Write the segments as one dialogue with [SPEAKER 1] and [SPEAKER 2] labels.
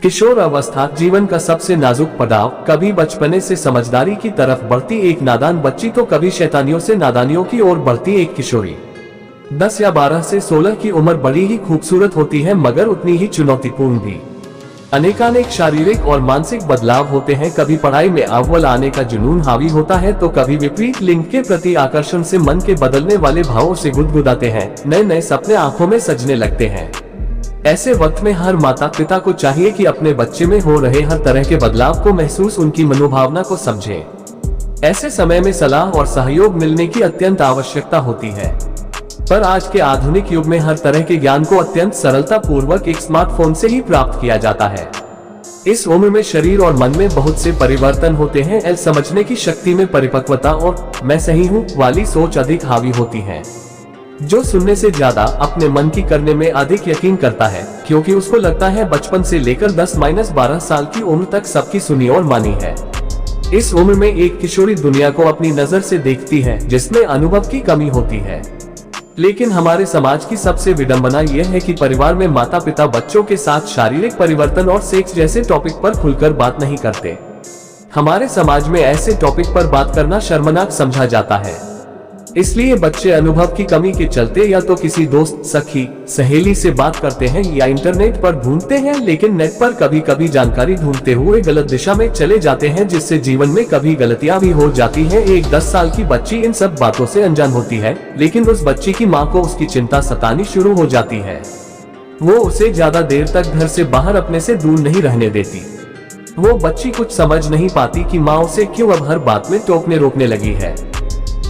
[SPEAKER 1] किशोर अवस्था जीवन का सबसे नाजुक पड़ाव, कभी बचपने से समझदारी की तरफ बढ़ती एक नादान बच्ची तो कभी शैतानियों से नादानियों की ओर बढ़ती एक किशोरी। 10 या 12 से 16 की उम्र बड़ी ही खूबसूरत होती है, मगर उतनी ही चुनौतीपूर्ण भी। अनेकानेक शारीरिक और मानसिक बदलाव होते हैं। कभी पढ़ाई में अव्वल आने का जुनून हावी होता है, तो कभी विपरीत लिंग के प्रति आकर्षण से मन के बदलने वाले भावों से गुदगुदाते हैं। नए नए सपने आंखों में सजने लगते हैं। ऐसे वक्त में हर माता पिता को चाहिए कि अपने बच्चे में हो रहे हर तरह के बदलाव को महसूस, उनकी मनोभावना को समझें। ऐसे समय में सलाह और सहयोग मिलने की अत्यंत आवश्यकता होती है। पर आज के आधुनिक युग में हर तरह के ज्ञान को अत्यंत सरलता पूर्वक एक स्मार्टफोन से ही प्राप्त किया जाता है। इस उम्र में शरीर और मन में बहुत से परिवर्तन होते हैं। समझने की शक्ति में परिपक्वता और मैं सही हूँ वाली सोच अधिक हावी होती है, जो सुनने से ज्यादा अपने मन की करने में अधिक यकीन करता है, क्योंकि उसको लगता है बचपन से लेकर 10-12 साल की उम्र तक सबकी सुनी और मानी है। इस उम्र में एक किशोरी दुनिया को अपनी नजर से देखती है, जिसमें अनुभव की कमी होती है। लेकिन हमारे समाज की सबसे विडंबना यह है कि परिवार में माता पिता बच्चों के साथ शारीरिक परिवर्तन और सेक्स जैसे टॉपिक पर खुलकर बात नहीं करते। हमारे समाज में ऐसे टॉपिक पर बात करना शर्मनाक समझा जाता है। इसलिए बच्चे अनुभव की कमी के चलते या तो किसी दोस्त, सखी, सहेली से बात करते हैं या इंटरनेट पर ढूंढते हैं, लेकिन नेट पर कभी कभी जानकारी ढूंढते हुए गलत दिशा में चले जाते हैं, जिससे जीवन में कभी गलतियां भी हो जाती हैं। एक 10 साल की बच्ची इन सब बातों से अनजान होती है, लेकिन उस बच्ची की माँ को उसकी चिंता सतानी शुरू हो जाती है। वो उसे ज्यादा देर तक घर से बाहर अपने से दूर नहीं रहने देती। वो बच्ची कुछ समझ नहीं पाती कि माँ उसे क्यों अब हर बात में टोकने रोकने लगी है।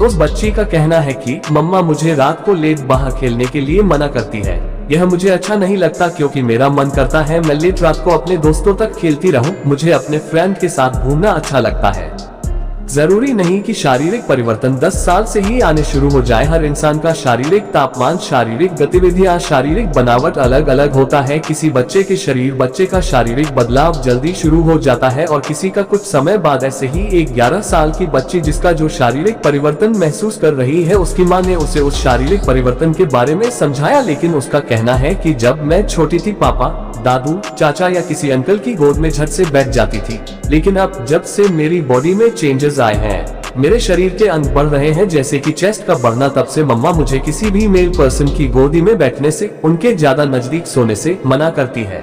[SPEAKER 1] उस बच्ची का कहना है कि मम्मा मुझे रात को लेट बाहर खेलने के लिए मना करती है। यह मुझे अच्छा नहीं लगता, क्योंकि मेरा मन करता है मैं लेट रात को अपने दोस्तों तक खेलती रहूं। मुझे अपने फ्रेंड के साथ घूमना अच्छा लगता है। जरूरी नहीं कि शारीरिक परिवर्तन 10 साल से ही आने शुरू हो जाए। हर इंसान का शारीरिक तापमान, शारीरिक गतिविधियां, शारीरिक बनावट अलग अलग होता है। किसी बच्चे का शारीरिक बदलाव जल्दी शुरू हो जाता है और किसी का कुछ समय बाद। ऐसे ही एक 11 साल की बच्ची जिसका जो शारीरिक परिवर्तन महसूस कर रही है, उसकी माँ ने उसे उस शारीरिक परिवर्तन के बारे में समझाया, लेकिन उसका कहना है कि जब मैं छोटी थी पापा, दादू, चाचा या किसी अंकल की गोद में झट से बैठ जाती थी, लेकिन अब जब से मेरी बॉडी में चेंजेस आए हैं, मेरे शरीर के अंग बढ़ रहे हैं, जैसे कि चेस्ट का बढ़ना, तब से मम्मा मुझे किसी भी मेल पर्सन की गोदी में बैठने से, उनके ज्यादा नजदीक सोने से मना करती है,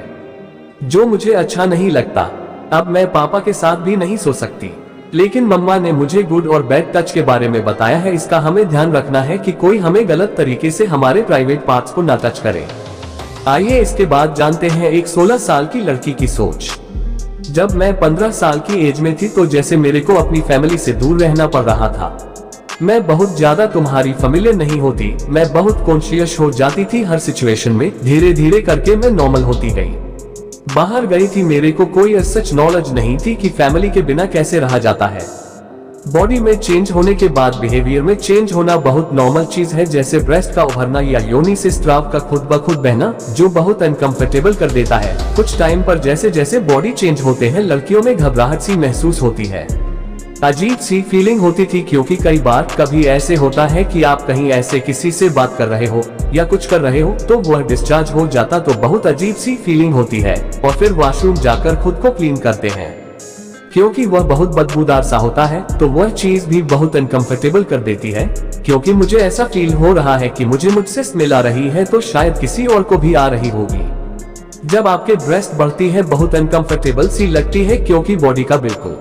[SPEAKER 1] जो मुझे अच्छा नहीं लगता। अब मैं पापा के साथ भी नहीं सो सकती। लेकिन मम्मा ने मुझे गुड और बैड टच के बारे में बताया है। इसका हमें ध्यान रखना है कि कोई हमें गलत तरीके से हमारे प्राइवेट पार्ट्स को ना टच करे। आइए इसके बाद जानते हैं एक 16 साल की लड़की की सोच। जब मैं 15 साल की एज में थी, तो जैसे मेरे को अपनी फैमिली से दूर रहना पड़ रहा था। मैं बहुत ज्यादा तुम्हारी फैमिलियर नहीं होती, मैं बहुत कॉन्शियस हो जाती थी हर सिचुएशन में। धीरे धीरे करके मैं नॉर्मल होती गई। बाहर गई थी, मेरे को कोई सच नॉलेज नहीं थी कि फैमिली के बिना कैसे रहा जाता है। बॉडी में चेंज होने के बाद बिहेवियर में चेंज होना बहुत नॉर्मल चीज है, जैसे ब्रेस्ट का उभरना या योनि से स्राव का खुद ब खुद बहना, जो बहुत अनकंफर्टेबल कर देता है। कुछ टाइम पर जैसे जैसे बॉडी चेंज होते हैं, लड़कियों में घबराहट सी महसूस होती है, अजीब सी फीलिंग होती थी, क्योंकि कभी ऐसे होता है कि आप कहीं ऐसे किसी से बात कर रहे हो या कुछ कर रहे हो, तो वह डिस्चार्ज हो जाता, तो बहुत अजीब सी फीलिंग होती है। और फिर वॉशरूम जाकर खुद को क्लीन करते हैं, क्योंकि वह बहुत बदबूदार सा होता है, तो वह चीज भी बहुत अनकंफर्टेबल कर देती है। क्योंकि मुझे ऐसा फील हो रहा है कि मुझसे स्मेल आ रही है, तो शायद किसी और को भी आ रही होगी। जब आपके ब्रेस्ट बढ़ती है, बहुत अनकंफर्टेबल सी लगती है, क्योंकि बॉडी का बिल्कुल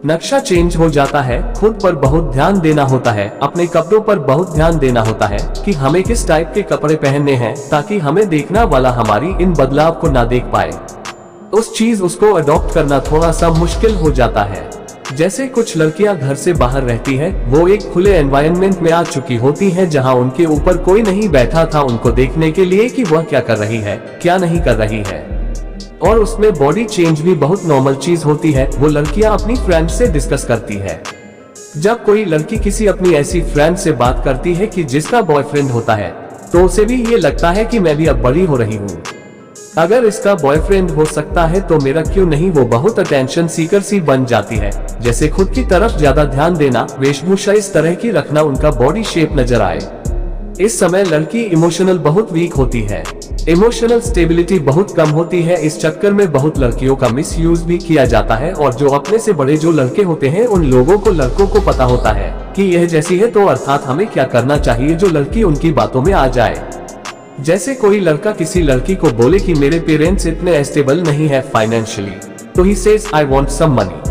[SPEAKER 1] नक्शा चेंज हो जाता है। खुद पर बहुत ध्यान देना होता है, अपने कपड़ों पर बहुत ध्यान देना होता है कि हमें किस टाइप के कपड़े पहनने हैं, ताकि हमें देखना वाला हमारी इन बदलाव को ना देख पाए। उसको अडॉप्ट करना थोड़ा सा मुश्किल हो जाता है। जैसे कुछ लड़कियां घर से बाहर रहती है, वो एक खुले एनवायरनमेंट में आ चुकी होती है, जहां उनके ऊपर कोई नहीं बैठा था उनको देखने के लिए कि वह क्या कर रही है, क्या नहीं कर रही है। और उसमें बॉडी चेंज भी बहुत नॉर्मल चीज होती है। वो लड़कियां अपनी फ्रेंड से डिस्कस करती है। जब कोई लड़की किसी अपनी ऐसी फ्रेंड से बात करती है कि जिसका बॉयफ्रेंड होता है, तो उसे भी ये लगता है कि मैं भी अब बड़ी हो रही हूँ, अगर इसका बॉयफ्रेंड हो सकता है तो मेरा क्यों नहीं। वो बहुत अटेंशन सीकर सी बन जाती है, जैसे खुद की तरफ ज्यादा ध्यान देना, वेशभूषा इस तरह की रखना, उनका बॉडी शेप नजर आए। इस समय लड़की इमोशनल बहुत वीक होती है, इमोशनल स्टेबिलिटी बहुत कम होती है। इस चक्कर में बहुत लड़कियों का मिस यूज भी किया जाता है और जो अपने से बड़े जो लड़के होते हैं उन लोगों को लड़कों को पता होता है कि यह जैसी है, तो अर्थात हमें क्या करना चाहिए जो लड़की उनकी बातों में आ जाए। जैसे कोई लड़का किसी लड़की को बोले कि मेरे पेरेंट्स इतने स्टेबल नहीं है फाइनेंशियली, तो ही says I want some money.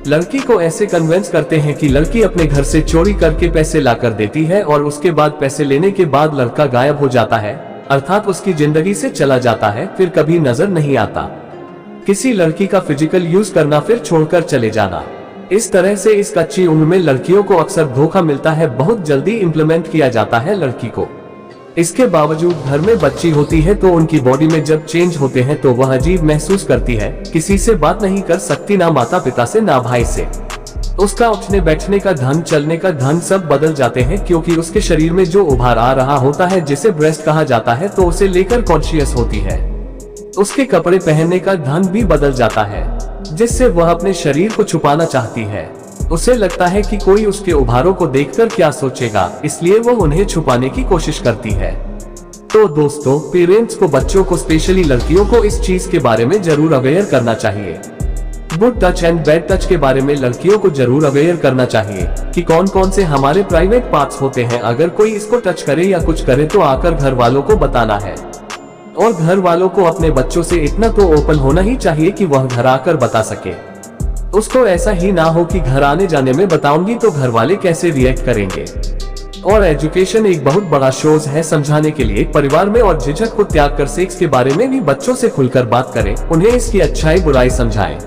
[SPEAKER 1] लड़की को ऐसे कन्विंस करते हैं कि लड़की अपने घर से चोरी करके पैसे ला कर देती है और उसके बाद पैसे लेने के बाद लड़का गायब हो जाता है, अर्थात उसकी जिंदगी से चला जाता है, फिर कभी नजर नहीं आता। किसी लड़की का फिजिकल यूज करना फिर छोड़कर चले जाना, इस तरह से इस कच्ची उम्र में लड़कियों को अक्सर धोखा मिलता है, बहुत जल्दी इम्प्लीमेंट किया जाता है लड़की को। इसके बावजूद घर में बच्ची होती है तो उनकी बॉडी में जब चेंज होते हैं तो वह अजीब महसूस करती है, किसी से बात नहीं कर सकती, ना माता पिता से ना भाई से। उसका उठने बैठने का ढंग, चलने का ढंग सब बदल जाते हैं, क्योंकि उसके शरीर में जो उभार आ रहा होता है जिसे ब्रेस्ट कहा जाता है, तो उसे लेकर कॉन्शियस होती है। उसके कपड़े पहनने का ढंग भी बदल जाता है, जिससे वह अपने शरीर को छुपाना चाहती है। उसे लगता है कि कोई उसके उभारों को देखकर क्या सोचेगा, इसलिए वो उन्हें छुपाने की कोशिश करती है। तो दोस्तों, पेरेंट्स को बच्चों को, स्पेशली लड़कियों को इस चीज के बारे में जरूर अवेयर करना चाहिए। Good touch and bad touch के बारे में लड़कियों को जरूर अवेयर करना चाहिए कि कौन कौन से हमारे प्राइवेट पार्ट्स होते हैं। अगर कोई इसको टच करे या कुछ करे तो आकर घर वालों को बताना है, और घर वालों को अपने बच्चों से इतना तो ओपन होना ही चाहिए कि वह घर आकर बता सके। उसको ऐसा ही ना हो कि घर आने जाने में बताऊंगी तो घर वाले कैसे रिएक्ट करेंगे। और एजुकेशन एक बहुत बड़ा सोर्स है समझाने के लिए। परिवार में और झिझक को त्याग कर सेक्स के बारे में भी बच्चों से खुलकर बात करें, उन्हें इसकी अच्छाई बुराई समझाएं।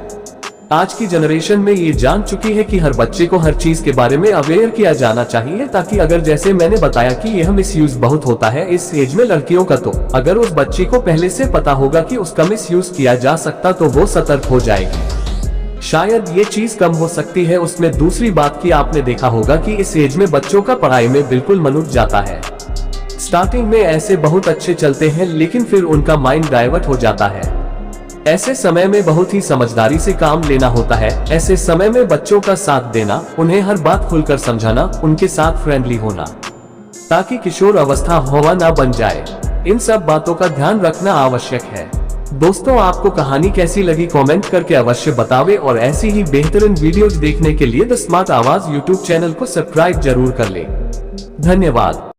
[SPEAKER 1] आज की जनरेशन में ये जान चुकी है कि हर बच्चे को हर चीज के बारे में अवेयर किया जाना चाहिए, ताकि अगर जैसे मैंने बताया कि यह मिसयूज बहुत होता है इस एज में लड़कियों का, तो अगर उस बच्ची को पहले से पता होगा कि उसका मिसयूज किया जा सकता तो वो सतर्क हो जाएगी। शायद ये चीज कम हो सकती है। उसमें दूसरी बात की आपने देखा होगा कि इस एज में बच्चों का पढ़ाई में बिल्कुल मन उठ जाता है। स्टार्टिंग में ऐसे बहुत अच्छे चलते हैं, लेकिन फिर उनका माइंड डाइवर्ट हो जाता है। ऐसे समय में बहुत ही समझदारी से काम लेना होता है। ऐसे समय में बच्चों का साथ देना, उन्हें हर बात खुलकर समझाना, उनके साथ फ्रेंडली होना, ताकि किशोर अवस्था हवा ना बन जाए। इन सब बातों का ध्यान रखना आवश्यक है। दोस्तों, आपको कहानी कैसी लगी कमेंट करके अवश्य बतावें, और ऐसी ही बेहतरीन वीडियोज देखने के लिए द स्मार्ट आवाज यूट्यूब चैनल को सब्सक्राइब जरूर कर लें। धन्यवाद।